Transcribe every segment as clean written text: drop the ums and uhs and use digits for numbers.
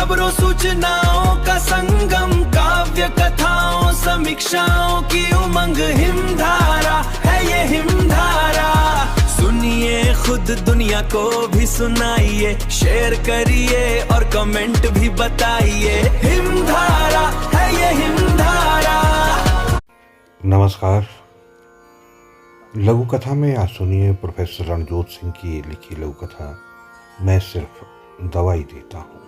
खबरों सूचनाओं का संगम, काव्य कथाओं समीक्षाओं की उमंग, हिमधारा है ये हिमधारा। सुनिए खुद दुनिया को भी सुनाइए, शेयर करिए और कमेंट भी बताइए। हिमधारा है ये हिमधारा। नमस्कार। लघु कथा में आज सुनिए प्रोफेसर रणजोत सिंह की लिखी लघु कथा मैं सिर्फ दवाई देता हूँ।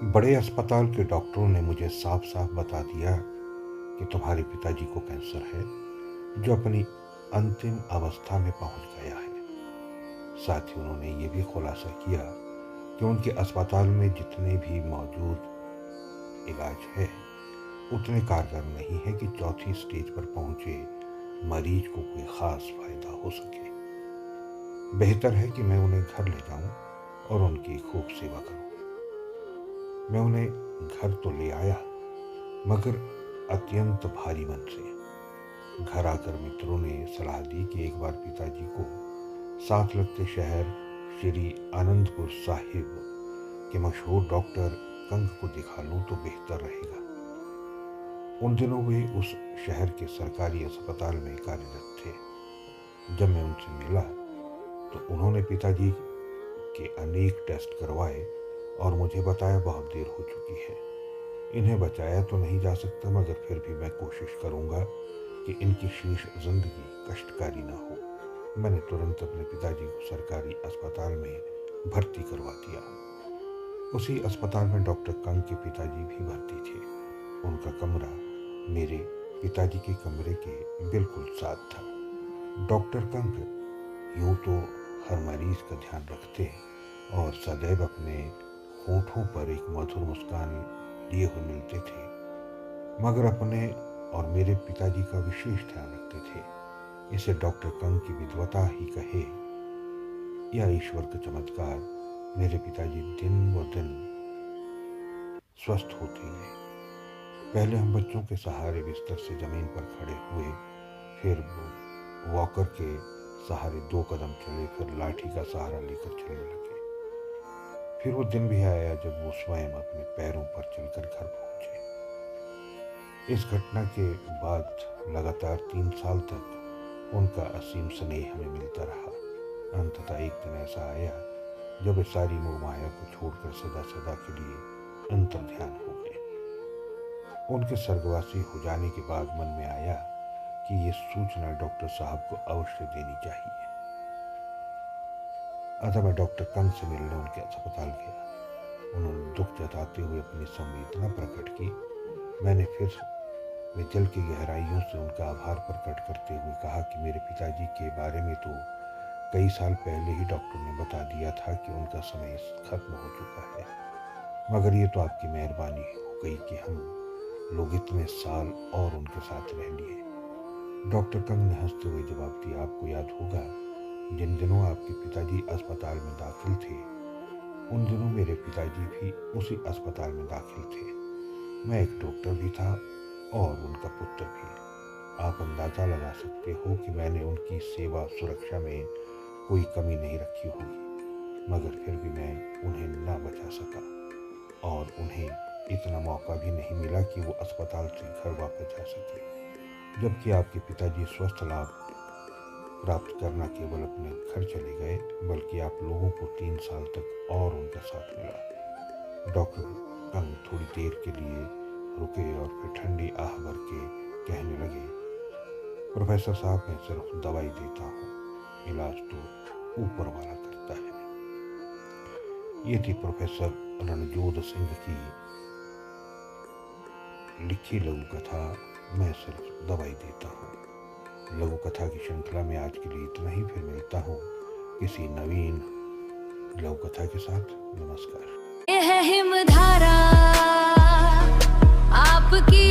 बड़े अस्पताल के डॉक्टरों ने मुझे साफ साफ बता दिया कि तुम्हारे पिताजी को कैंसर है, जो अपनी अंतिम अवस्था में पहुंच गया है। साथ ही उन्होंने ये भी खुलासा किया कि उनके अस्पताल में जितने भी मौजूद इलाज है उतने कारगर नहीं है कि चौथी स्टेज पर पहुंचे मरीज को कोई खास फायदा हो सके। बेहतर है कि मैं उन्हें घर ले जाऊं और उनकी खूब सेवा करूं। मैं उन्हें घर तो ले आया, मगर अत्यंत भारी मन से। घर आकर मित्रों ने सलाह दी कि एक बार पिताजी को साथ लगते शहर श्री आनंदपुर साहिब के मशहूर डॉक्टर कंग को दिखा लूं तो बेहतर रहेगा। उन दिनों वे उस शहर के सरकारी अस्पताल में कार्यरत थे। जब मैं उनसे मिला तो उन्होंने पिताजी के अनेक टेस्ट करवाए और मुझे बताया बहुत देर हो चुकी है, इन्हें बचाया तो नहीं जा सकता, मगर फिर भी मैं कोशिश करूंगा कि इनकी शेष जिंदगी कष्टकारी ना हो। मैंने तुरंत अपने पिताजी को सरकारी अस्पताल में भर्ती करवा दिया। उसी अस्पताल में डॉक्टर कंग के पिताजी भी भर्ती थे। उनका कमरा मेरे पिताजी के कमरे के बिल्कुल साथ था। डॉक्टर कंग यूं तो हर मरीज का ध्यान रखते और सदैव अपने होठों पर एक मधुर मुस्कान लिए हुए मिलते थे, मगर अपने और मेरे पिताजी का विशेष ध्यान रखते थे। इसे डॉक्टर कंग की विद्वता ही कहे या ईश्वर का चमत्कार, मेरे पिताजी दिन ब दिन स्वस्थ होते गए। पहले हम बच्चों के सहारे बिस्तर से जमीन पर खड़े हुए, फिर वॉकर के सहारे 2 कदम चले, फिर लाठी का सहारा लेकर चलने लगे। फिर वो दिन भी आया जब वो स्वयं अपने पैरों पर चलकर घर पहुंचे। इस घटना के बाद लगातार 3 साल तक उनका असीम स्नेह हमें मिलता रहा। अंततः एक दिन ऐसा आया जब इस सारी मोह माया को छोड़कर सदा सदा के लिए अंतर ध्यान हो गए। उनके स्वर्गवासी हो जाने के बाद मन में आया कि ये सूचना डॉक्टर साहब को अवश्य देनी चाहिए। अतः मैं डॉक्टर कंग से मिलने उनके अस्पताल गया। उन्होंने दुख जताते हुए अपनी संवेदना प्रकट की। मैंने फिर वे जल की गहराइयों से उनका आभार प्रकट करते हुए कहा कि मेरे पिताजी के बारे में तो कई साल पहले ही डॉक्टर ने बता दिया था कि उनका समय खत्म हो चुका है, मगर ये तो आपकी मेहरबानी हो गई कि हम लोग इतने साल और उनके साथ रह लिए। डॉक्टर कंग ने हंसते हुए जवाब दिया, आपको याद होगा जिन दिनों आपके पिताजी अस्पताल में दाखिल थे, उन दिनों मेरे पिताजी भी उसी अस्पताल में दाखिल थे। मैं एक डॉक्टर भी था और उनका पुत्र भी। आप अंदाजा लगा सकते हो कि मैंने उनकी सेवा सुरक्षा में कोई कमी नहीं रखी होगी, मगर फिर भी मैं उन्हें ना बचा सका और उन्हें इतना मौका भी नहीं मिला कि वो अस्पताल से घर वापस जा सके। जबकि आपके पिताजी स्वस्थ लाभ प्राप्त करना केवल अपने घर चले गए, बल्कि आप लोगों को 3 साल तक और उनका साथ मिला। डॉक्टर कंग थोड़ी देर के लिए रुके और फिर ठंडी आह भर के कहने लगे, प्रोफेसर साहब मैं सिर्फ दवाई देता हूँ, इलाज तो ऊपर वाला करता है। ये थी प्रोफेसर रणजोत सिंह की लिखी लघु कथा मैं सिर्फ दवाई देता हूँ। लघु कथा की श्रृंखला में आज के लिए इतना ही। फिर मिलता हूँ किसी नवीन लघु कथा के साथ। नमस्कार। यह है हिमधारा आपकी